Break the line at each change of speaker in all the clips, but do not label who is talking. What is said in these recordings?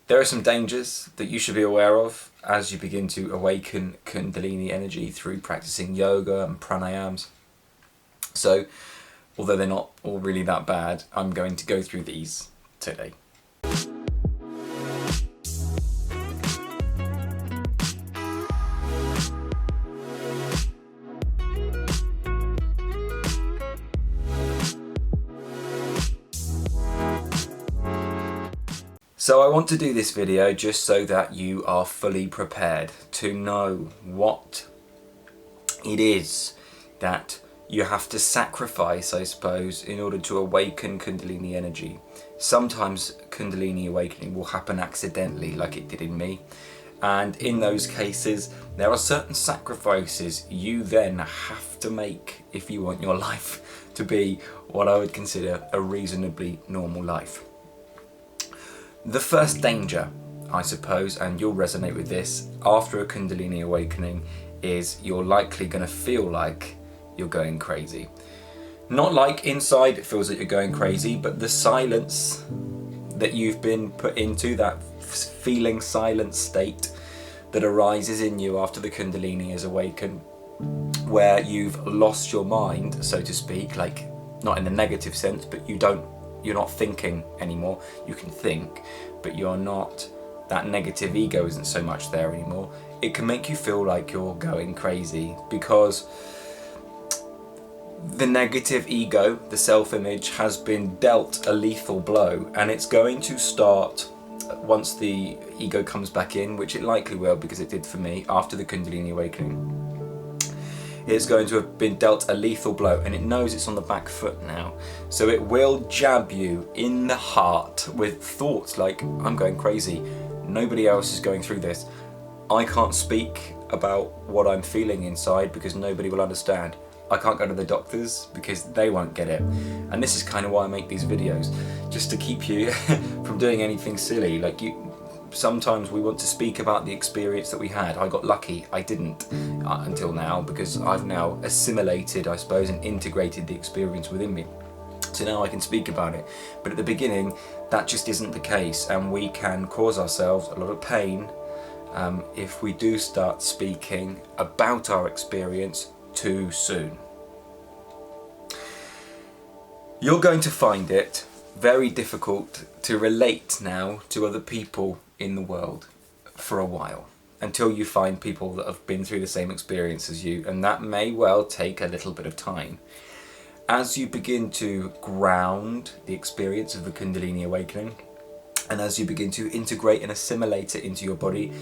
There are some dangers that you should be aware of as you begin to awaken Kundalini energy through practicing yoga and pranayams. So, although they're not all really that bad, I'm going to go through these today. So I want to do this video just so that you are fully prepared to know what it is that you have to sacrifice, I suppose, in order to awaken Kundalini energy. Sometimes Kundalini awakening will happen accidentally, like it did in me. And in those cases, there are certain sacrifices you then have to make if you want your life to be what I would consider a reasonably normal life. The first danger, I suppose, and you'll resonate with this, after a Kundalini awakening is you're likely going to feel like you're going crazy. Not like inside it feels like you're going crazy, but the silence that you've been put into, that feeling silent state that arises in you after the Kundalini is awakened, where you've lost your mind, so to speak, like not in a negative sense, but you're not thinking anymore. You can think, but you're not, that negative ego isn't so much there anymore. It can make you feel like you're going crazy because the negative ego, the self-image, has been dealt a lethal blow, and it's going to start once the ego comes back in, which it likely will because it did for me after the Kundalini awakening. It's going to have been dealt a lethal blow, and it knows it's on the back foot now. So it will jab you in the heart with thoughts like, I'm going crazy, nobody else is going through this, I can't speak about what I'm feeling inside because nobody will understand, I can't go to the doctors because they won't get it. And this is kind of why I make these videos, just to keep you from doing anything silly. Like sometimes we want to speak about the experience that we had. I got lucky, I didn't until now, because I've now assimilated, I suppose, and integrated the experience within me. So now I can speak about it. But at the beginning, that just isn't the case, and we can cause ourselves a lot of pain if we do start speaking about our experience too soon. You're going to find it very difficult to relate now to other people in the world for a while, until you find people that have been through the same experience as you, and that may well take a little bit of time. As you begin to ground the experience of the Kundalini awakening, and as you begin to integrate and assimilate it into your body,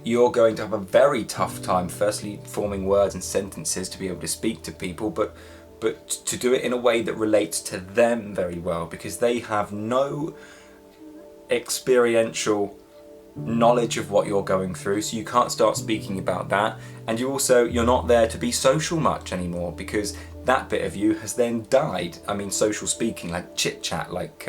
you're going to have a very tough time firstly forming words and sentences to be able to speak to people, but to do it in a way that relates to them very well, because they have no experiential knowledge of what you're going through, so you can't start speaking about that. And you're not there to be social much anymore, because that bit of you has then died. I mean, social speaking, like chit chat, like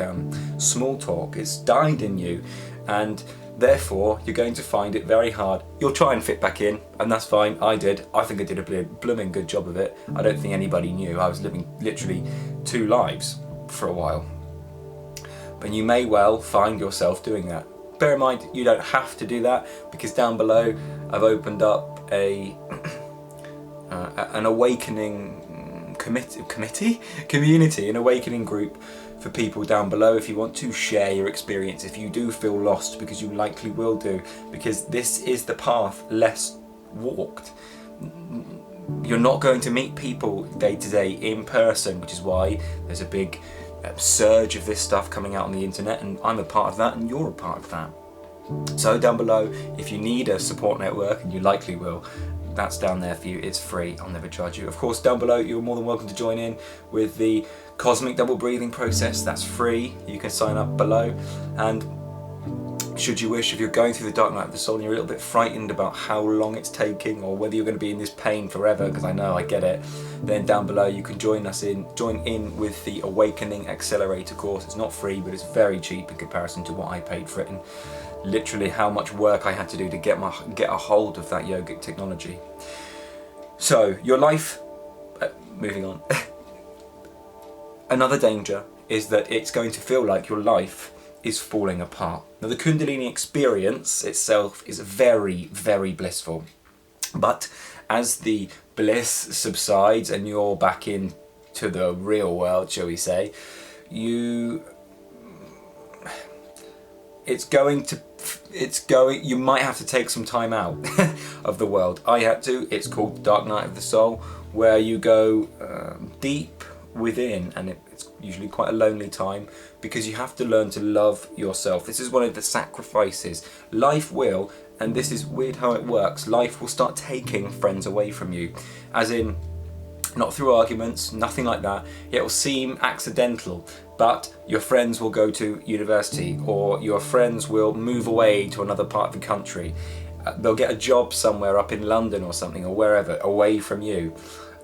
small talk, it's died in you, and therefore you're going to find it very hard. You'll try and fit back in, and that's fine. I think I did a blooming good job of it. I don't think anybody knew. I was living literally two lives for a while. But you may well find yourself doing that. Bear in mind, you don't have to do that, because down below I've opened up an awakening community, an awakening group for people down below if you want to share your experience, if you do feel lost, because you likely will do, because this is the path less walked. You're not going to meet people day to day in person, which is why there's a big surge of this stuff coming out on the internet, and I'm a part of that and you're a part of that. So down below, if you need a support network, and you likely will, that's down there for you. It's free, I'll never charge you. Of course, down below you're more than welcome to join in with the cosmic double breathing process. That's free, you can sign up below. And should you wish, if you're going through the dark night of the soul and you're a little bit frightened about how long it's taking, or whether you're going to be in this pain forever, because I know, I get it, then down below you can join in with the Awakening Accelerator course. It's not free, but it's very cheap in comparison to what I paid for it, and literally how much work I had to do to get a hold of that yogic technology. So your life, moving on. Another danger is that it's going to feel like your life is falling apart. Now the Kundalini experience itself is very, very blissful. But as the bliss subsides and you're back into the real world, shall we say, you might have to take some time out of the world. I had to. It's called Dark Night of the Soul, where you go deep within, and it's usually quite a lonely time, because you have to learn to love yourself. This is one of the sacrifices. Life will, and this is weird how it works, life will start taking friends away from you. As in, not through arguments, nothing like that. It will seem accidental, but your friends will go to university, or your friends will move away to another part of the country. They'll get a job somewhere up in London or something, or wherever, away from you.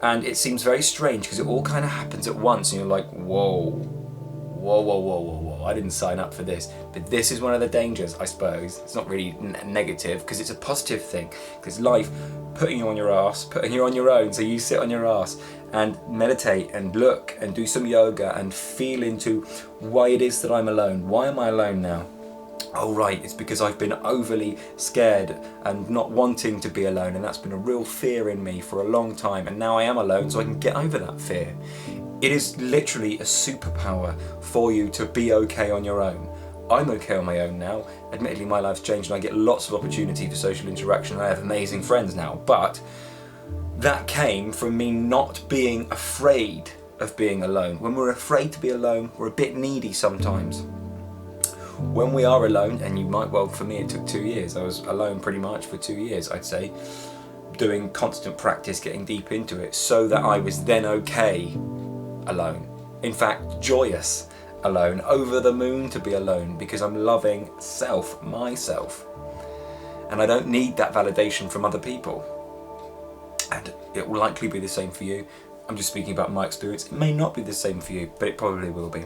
And it seems very strange because it all kind of happens at once, and you're like, whoa, I didn't sign up for this. But this is one of the dangers, I suppose. It's not really negative, because it's a positive thing, because life putting you on your ass, putting you on your own, so you sit on your ass and meditate and look and do some yoga and feel into why it is that I'm alone. Why am I alone now? Oh right, it's because I've been overly scared and not wanting to be alone, and that's been a real fear in me for a long time, and now I am alone, so I can get over that fear. It is literally a superpower for you to be okay on your own. I'm okay on my own now. Admittedly, my life's changed and I get lots of opportunity for social interaction. I have amazing friends now, but that came from me not being afraid of being alone. When we're afraid to be alone, we're a bit needy sometimes. When we are alone, and you might, well, for me it took 2 years. I was alone pretty much for 2 years, I'd say, doing constant practice, getting deep into it, so that I was then okay alone. In fact, joyous alone, over the moon to be alone, because I'm loving myself. And I don't need that validation from other people. And it will likely be the same for you. I'm just speaking about my experience. It may not be the same for you, but it probably will be.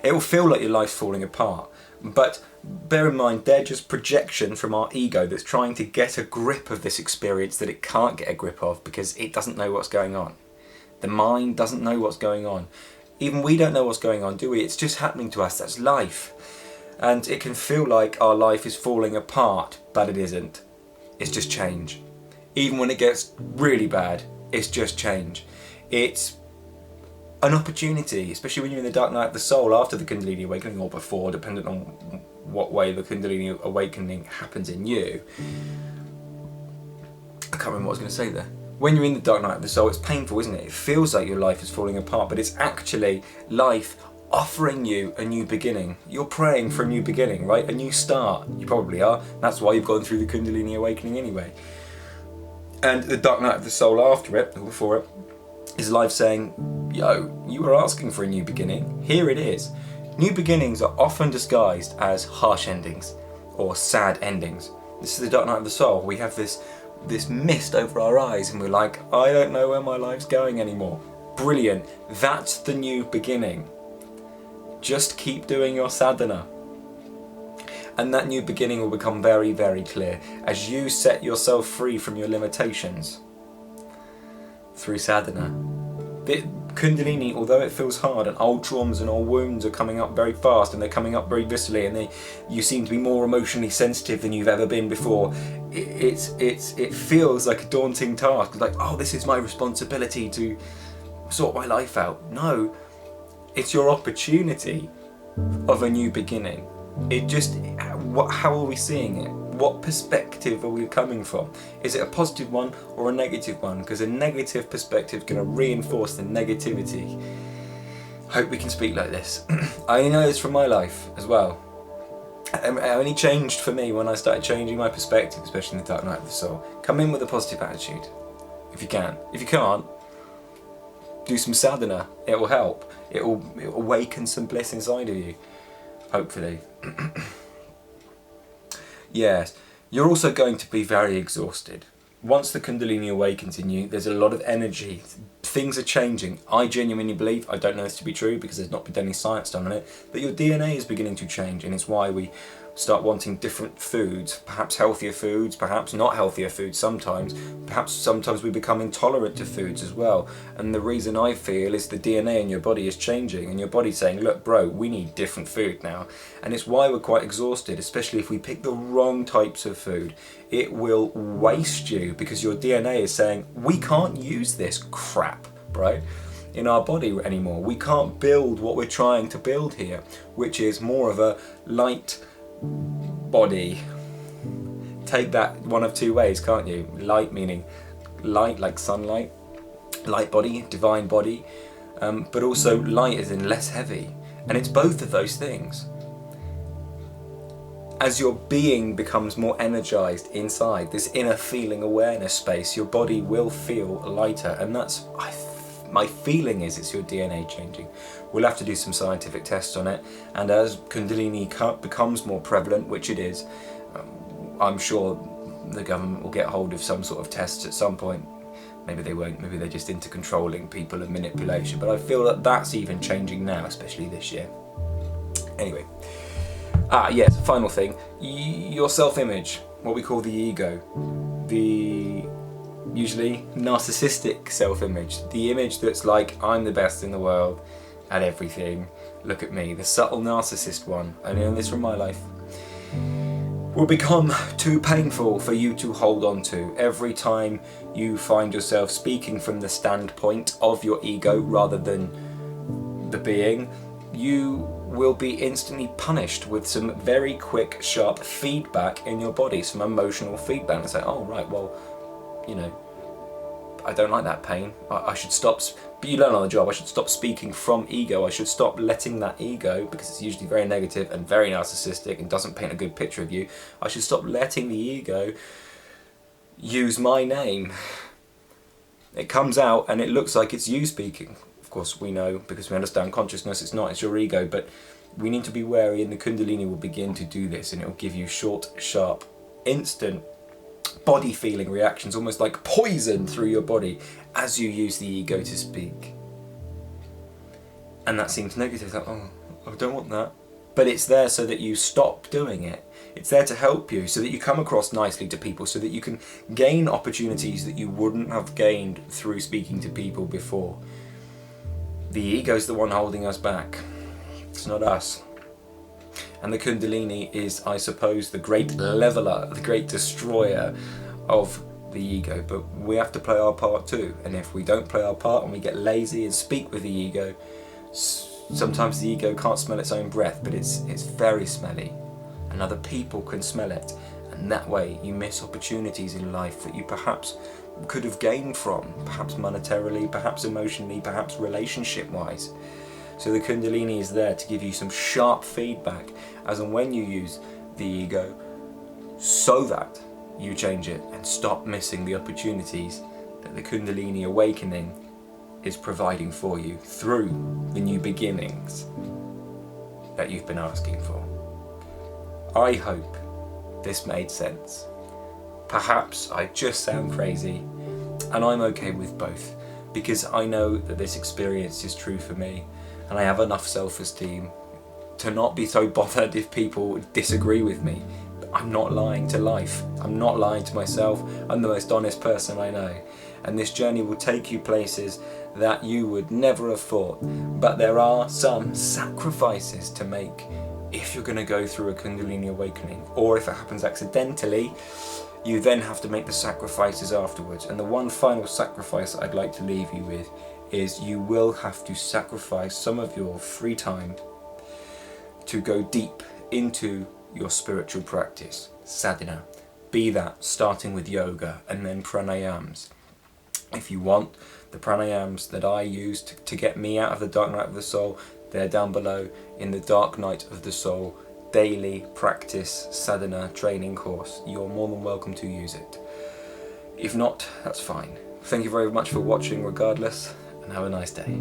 It will feel like your life's falling apart, but bear in mind, they're just projection from our ego that's trying to get a grip of this experience that it can't get a grip of because it doesn't know what's going on. The mind doesn't know what's going on. Even we don't know what's going on, do we? It's just happening to us. That's life. And it can feel like our life is falling apart, but it isn't. It's just change. Even when it gets really bad, it's just change. It's an opportunity, especially when you're in the dark night of the soul after the Kundalini awakening, or before, depending on what way the Kundalini awakening happens in you. I can't remember what I was going to say there. When you're in the dark night of the soul, it's painful, isn't it? It feels like your life is falling apart, but it's actually life offering you a new beginning. You're praying for a new beginning, right? A new start. You probably are. That's why you've gone through the Kundalini awakening anyway. And the dark night of the soul after it, or before it, is life saying, yo, you were asking for a new beginning. Here it is. New beginnings are often disguised as harsh endings or sad endings. This is the dark night of the soul. We have this mist over our eyes and we're like, I don't know where my life's going anymore. Brilliant. That's the new beginning. Just keep doing your sadhana. And that new beginning will become very, very clear as you set yourself free from your limitations through sadhana. Kundalini, although it feels hard and old traumas and old wounds are coming up very fast and they're coming up very viscerally, and you seem to be more emotionally sensitive than you've ever been before, it feels like a daunting task. It's like, oh, this is my responsibility to sort my life out. No, it's your opportunity of a new beginning. How are we seeing it? What perspective are we coming from? Is it a positive one or a negative one? Because a negative perspective is going to reinforce the negativity. Hope we can speak like this. I only know this from my life as well. It only changed for me when I started changing my perspective, especially in the dark night of the soul. Come in with a positive attitude, if you can. If you can't, do some sadhana. It will help. It will awaken some bliss inside of you, hopefully. Yes, you're also going to be very exhausted. Once the Kundalini awakens in you, there's a lot of energy. Things are changing. I genuinely believe, I don't know this to be true because there's not been any science done on it, but your DNA is beginning to change, and it's why we start wanting different foods, perhaps healthier foods, perhaps not healthier foods sometimes. Perhaps sometimes we become intolerant to foods as well. And the reason I feel is the DNA in your body is changing, and your body's saying, look bro, we need different food now. And it's why we're quite exhausted, especially if we pick the wrong types of food. It will waste you because your DNA is saying, we can't use this crap, right, in our body anymore. We can't build what we're trying to build here, which is more of a light body. Take that one of two ways, can't you? Light meaning light like sunlight, light body, divine body, but also light as in less heavy. And it's both of those things. As your being becomes more energized inside, this inner feeling awareness space, your body will feel lighter. And that's, my feeling is, it's your DNA changing. We'll have to do some scientific tests on it, and as Kundalini becomes more prevalent, which it is, I'm sure the government will get hold of some sort of tests at some point. Maybe they won't, maybe they're just into controlling people and manipulation, but I feel that that's even changing now, especially this year. Anyway, yes, final thing, your self-image, what we call the ego, the usually narcissistic self-image, the image that's like, I'm the best in the world at everything, look at me, the subtle narcissist one. I know this from my life. Will become too painful for you to hold on to. Every time you find yourself speaking from the standpoint of your ego rather than the being, you will be instantly punished with some very quick, sharp feedback in your body, some emotional feedback, and say, oh right, well, you know, I don't like that pain, I should stop, but you learn on the job, I should stop speaking from ego, I should stop letting that ego, because it's usually very negative and very narcissistic and doesn't paint a good picture of you, I should stop letting the ego use my name. It comes out and it looks like it's you speaking. Of course we know, because we understand consciousness, it's not, it's your ego, but we need to be wary, and the Kundalini will begin to do this, and it will give you short, sharp, instant body feeling reactions, almost like poison through your body as you use the ego to speak. And that seems negative, like, oh, I don't want that. But it's there so that you stop doing it. It's there to help you, so that you come across nicely to people, so that you can gain opportunities that you wouldn't have gained through speaking to people before. The ego's the one holding us back. It's not us. And the Kundalini is, I suppose, the great leveler, the great destroyer of the ego. But we have to play our part too. And if we don't play our part and we get lazy and speak with the ego, sometimes the ego can't smell its own breath, but it's very smelly. And other people can smell it. And that way you miss opportunities in life that you perhaps could have gained from, perhaps monetarily, perhaps emotionally, perhaps relationship-wise. So the Kundalini is there to give you some sharp feedback as and when you use the ego, so that you change it and stop missing the opportunities that the Kundalini awakening is providing for you through the new beginnings that you've been asking for. I hope this made sense. Perhaps I just sound crazy, and I'm okay with both, because I know that this experience is true for me. And I have enough self-esteem to not be so bothered if people disagree with me. I'm not lying to life. I'm not lying to myself. I'm the most honest person I know. And this journey will take you places that you would never have thought. But there are some sacrifices to make if you're going to go through a Kundalini awakening. Or if it happens accidentally, you then have to make the sacrifices afterwards. And the one final sacrifice I'd like to leave you with is you will have to sacrifice some of your free time to go deep into your spiritual practice, sadhana. Be that starting with yoga and then pranayams. If you want, the pranayams that I used to get me out of the dark night of the soul, they're down below in the Dark Night of the Soul daily practice sadhana training course. You're more than welcome to use it. If not, that's fine. Thank you very much for watching regardless, and have a nice day.